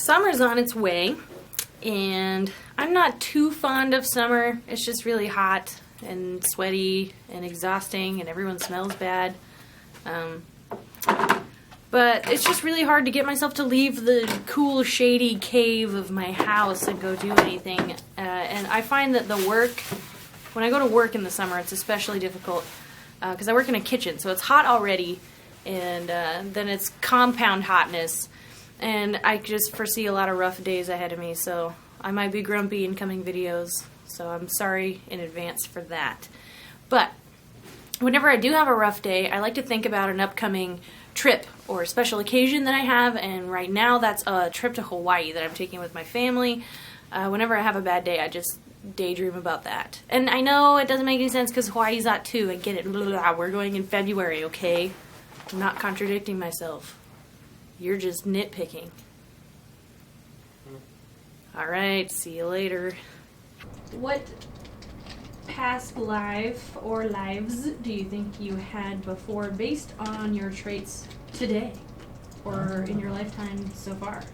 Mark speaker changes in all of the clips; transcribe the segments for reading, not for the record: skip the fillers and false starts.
Speaker 1: Summer's on its way, and I'm not too fond of summer. It's just really hot and sweaty and exhausting, and everyone smells bad. But it's just really hard to get myself to leave the cool, shady cave of my house and go do anything. And I find that when I go to work in the summer, it's especially difficult because I work in a kitchen, so it's hot already, and then it's compound hotness. And I just foresee a lot of rough days ahead of me, so I might be grumpy in coming videos, so I'm sorry in advance for that. But whenever I do have a rough day, I like to think about an upcoming trip or special occasion that I have, and right now that's a trip to Hawaii that I'm taking with my family. Whenever I have a bad day, I just daydream about that. And I know it doesn't make any sense because Hawaii's hot too. I get it. We're going in February, okay? I'm not contradicting myself. You're just nitpicking. Alright, see you later. What past life or lives do you think you had before based on your traits today? Or in your lifetime so far?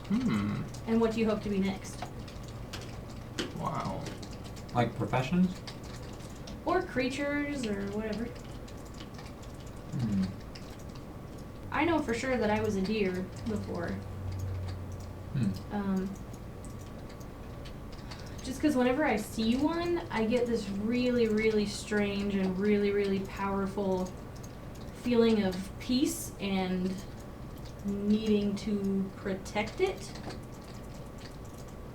Speaker 1: And what do you hope to be next?
Speaker 2: Wow. Like professions?
Speaker 1: Or creatures, or whatever. I know for sure that I was a deer before. Just because whenever I see one, I get this really, really strange and really, really powerful feeling of peace and needing to protect it.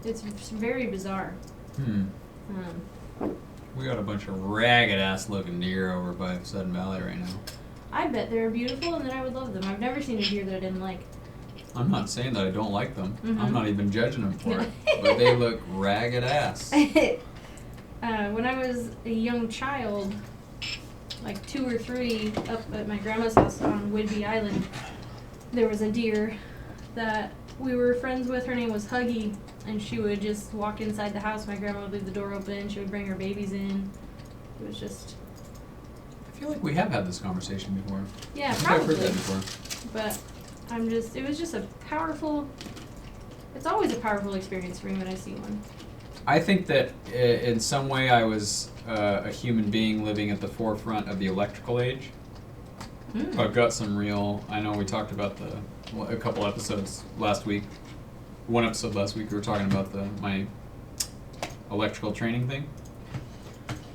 Speaker 1: It's very bizarre.
Speaker 2: We got a bunch of ragged-ass looking deer over by Sudden Valley right now.
Speaker 1: I bet they're beautiful and that I would love them. I've never seen a deer that I didn't like.
Speaker 2: I'm not saying that I don't like them. I'm not even judging them for it. But they look ragged-ass.
Speaker 1: When I was a young child, like 2 or 3, up at my grandma's house on Whidbey Island, there was a deer that we were friends with. Her name was Huggy, and she would just walk inside the house. My grandma would leave the door open. She would bring her babies in. It was just...
Speaker 2: I feel like we have had this conversation before.
Speaker 1: Yeah,
Speaker 2: I think
Speaker 1: probably.
Speaker 2: I've heard that before.
Speaker 1: But it was just a powerful... It's always a powerful experience for me when I see one.
Speaker 2: I think that in some way I was a human being living at the forefront of the electrical age. I've got some real... I know we talked about a couple episodes last week. One episode last week we were talking about my electrical training thing.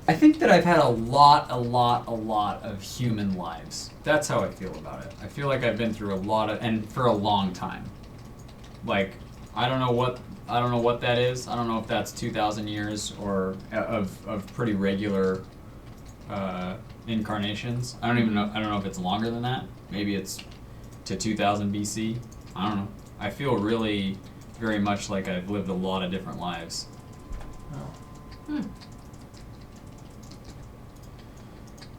Speaker 2: I think that I've had a lot of human lives. That's how I feel about it. I feel like I've been through and for a long time. Like, I don't know what that is. I don't know if that's 2,000 years or of pretty regular incarnations. I don't know if it's longer than that. Maybe it's to 2000 BC. I don't know. I feel really very much like I've lived a lot of different lives.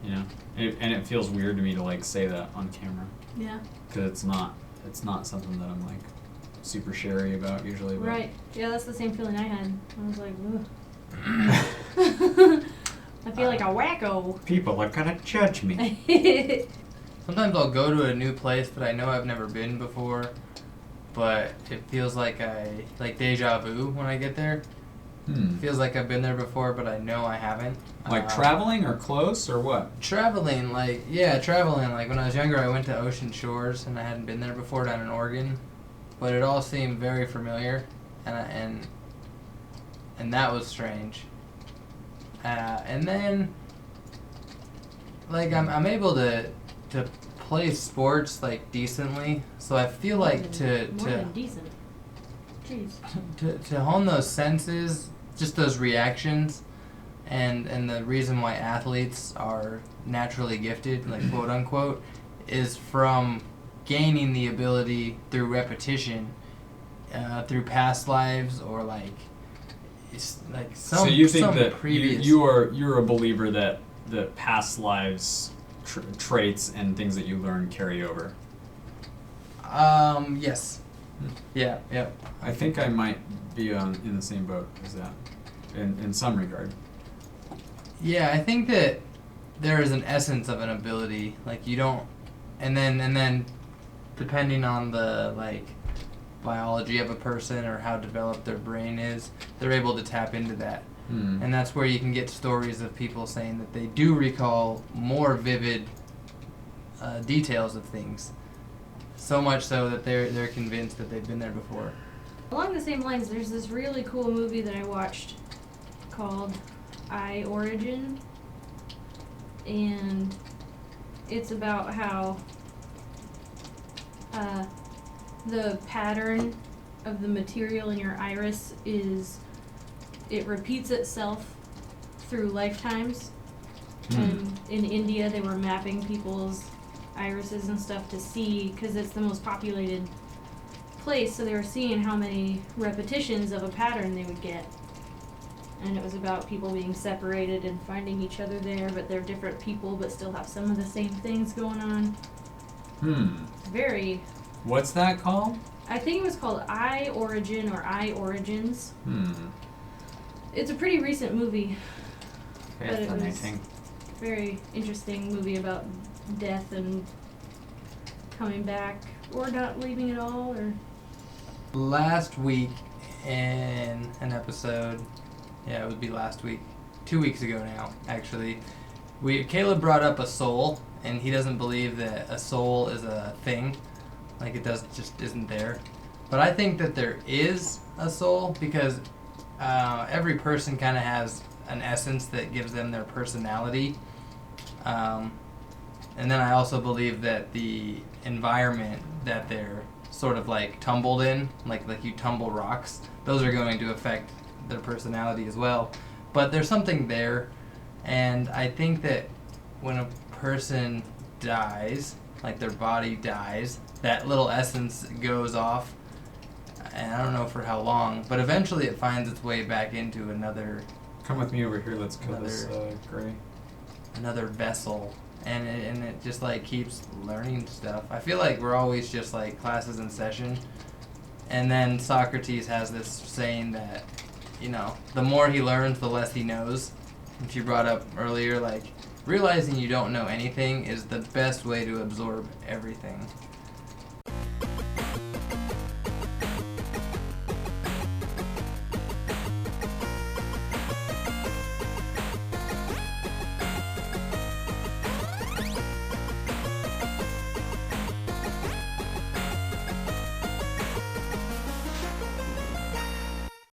Speaker 2: You know, and it feels weird to me to like say that on camera.
Speaker 1: Yeah.
Speaker 2: Because it's not something that I'm like super sherry about usually. But.
Speaker 1: Right. Yeah, that's the same feeling I had. I was like, ugh. I feel like a wacko.
Speaker 2: People are gonna judge me.
Speaker 3: Sometimes I'll go to a new place that I know I've never been before, but it feels like deja vu when I get there. It feels like I've been there before, but I know I haven't.
Speaker 2: Like traveling or close or what?
Speaker 3: Traveling. Like when I was younger, I went to Ocean Shores and I hadn't been there before down in Oregon, but it all seemed very familiar, and that was strange. And then, like I'm able to play sports like decently, so I feel like
Speaker 1: more than decent. Jeez.
Speaker 3: to hone those senses, just those reactions, and the reason why athletes are naturally gifted, like quote unquote, is from gaining the ability through repetition, through past lives or like it's like some.
Speaker 2: So you think that
Speaker 3: previous...
Speaker 2: you're a believer that the past lives traits and things that you learn carry over?
Speaker 3: Yes. Yeah.
Speaker 2: I think I might be in the same boat as that, in some regard.
Speaker 3: Yeah, I think that there is an essence of an ability, like you don't, and then depending on the like biology of a person or how developed their brain is, they're able to tap into that.
Speaker 2: Hmm.
Speaker 3: And that's where you can get stories of people saying that they do recall more vivid details of things. So much so that they're convinced that they've been there before.
Speaker 1: Along the same lines, there's this really cool movie that I watched called I Origin, and it's about how the pattern of the material in your iris it repeats itself through lifetimes. And in India, they were mapping people's irises and stuff to see, because it's the most populated place, so they were seeing how many repetitions of a pattern they would get. And it was about people being separated and finding each other there, but they're different people but still have some of the same things going on. Very.
Speaker 2: What's that called?
Speaker 1: I think it was called I Origin or I Origins. It's a pretty recent movie. But it was
Speaker 2: Fascinating.
Speaker 1: a very interesting movie about death and coming back or not leaving at all. Or
Speaker 3: Last week in an episode, it would be last week, 2 weeks ago now, actually, Caleb brought up a soul, and he doesn't believe that a soul is a thing, like it just isn't there. But I think that there is a soul, because every person kind of has an essence that gives them their personality. And then I also believe that the environment that they're sort of like tumbled in, like you tumble rocks, those are going to affect their personality as well. But there's something there, and I think that when a person dies, like their body dies, that little essence goes off, and I don't know for how long, but eventually it finds its way back into another
Speaker 2: Come with me over here. Let's kill this gray.
Speaker 3: vessel, and it just like keeps learning stuff. I feel like we're always just like classes in session, and then Socrates has this saying that, the more he learns, the less he knows, which you brought up earlier. Like, realizing you don't know anything is the best way to absorb everything.